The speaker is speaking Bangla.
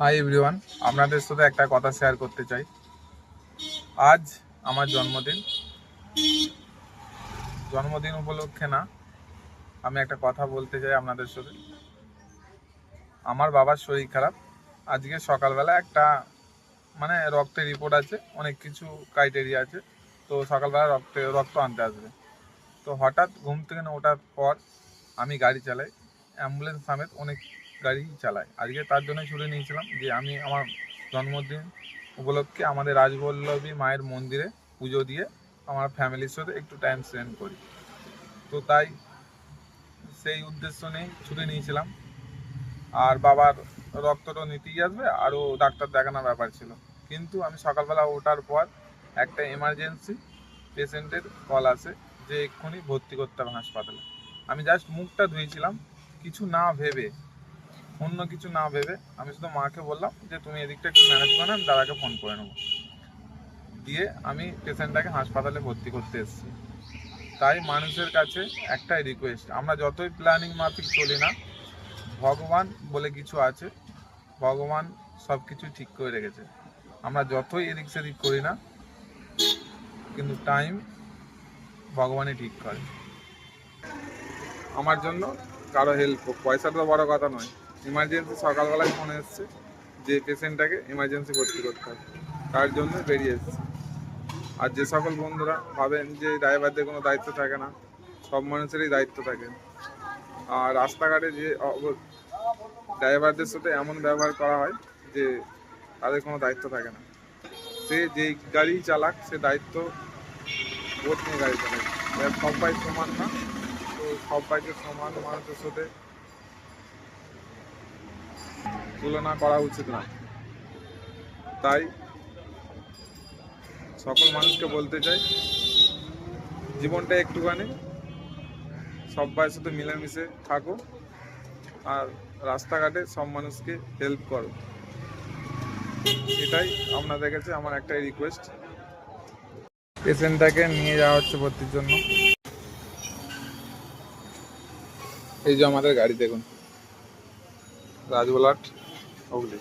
হাই এভরিওয়ান, আপনাদের সাথে একটা কথা শেয়ার করতে চাই। আজ আমার জন্মদিন উপলক্ষে না, আমি একটা কথা বলতে চাই আপনাদের সাথে। আমার বাবার শরীর খারাপ। আজকে সকালবেলা একটা রক্তের রিপোর্ট আছে, অনেক কিছু ক্রাইটেরিয়া আছে। তো সকালবেলা রক্ত আনতে আসবে। তো হঠাৎ ঘুম থেকে ওঠার পর আমি গাড়ি চালাই, অ্যাম্বুলেন্স সমেত অনেক গাড়ি চালাই। আজকে তার জন্য ছুটি নিয়েছিলাম যে আমি আমার জন্মদিন উপলক্ষে আমাদের রাজবল্লভী মায়ের মন্দিরে পুজো দিয়ে আমার ফ্যামিলির সাথে একটু টাইম স্পেন্ড করি। তো তাই সেই উদ্দেশ্য নিয়ে ছুটি নিয়েছিলাম। আর বাবার রক্তটা নিতেই আসবে, আরও ডাক্তার দেখানোর ব্যাপার ছিল। কিন্তু আমি সকালবেলা ওঠার পর একটা এমার্জেন্সি পেশেন্টের কল আসে যে এক্ষুনি ভর্তি করতে হবে হাসপাতালে। আমি জাস্ট মুখটা ধুয়েছিলাম, কিছু না ভেবে, অন্য কিছু না ভেবে আমি শুধু মাকে বললাম যে তুমি এদিকটা একটু ম্যানেজ করে, আমি দাদাকে ফোন করে নেবো। দিয়ে আমি পেশেন্টটাকে হাসপাতালে ভর্তি করতে এসেছি। তাই মানুষের কাছে একটাই রিকোয়েস্ট, আমরা যতই প্ল্যানিং মাফিক চলি না, ভগবান বলে কিছু আছে। ভগবান সব কিছু ঠিক করে রেখেছে। আমরা যতই এদিক সেদিক করি না, কিন্তু টাইম ভগবানই ঠিক করে। আমার জন্য কারো হেল্প হোক, পয়সাটা তো বড় কথা নয়। ইমার্জেন্সি সকালবেলায় ফোন এসছে যে পেশেন্টটাকে ইমার্জেন্সি ভর্তি করতে হবে, তার জন্য বেরিয়ে এসেছি। আর যে সকল বন্ধুরা ভাবেন যে ড্রাইভারদের কোনো দায়িত্ব থাকে না, সব মানুষেরই দায়িত্ব থাকে। আর রাস্তাঘাটে যে ড্রাইভারদের সাথে এমন ব্যবহার করা হয় যে তাদের কোনো দায়িত্ব থাকে না। সে যেই গাড়ি চালাক, সে দায়িত্ব বোধ নিয়ে গাড়ি চালায়। সবাই সমান না, তো সবাইকে সমান মানুষের সাথে তুলনা করা উচিত না। তাই সকল মানুষকে বলতে চাই, জীবনটা একটুখানি সবাইয়ের সাথে মিলেমিশে থাকো, আর রাস্তাঘাটে সব মানুষকে হেল্প করো। এটাই আপনাদের কাছে আমার একটাই রিকোয়েস্ট। পেশেন্টটাকে নিয়ে যাওয়া হচ্ছে ভর্তির জন্য। এই যে আমাদের গাড়ি দেখুন, রাজবলাট হুগলি।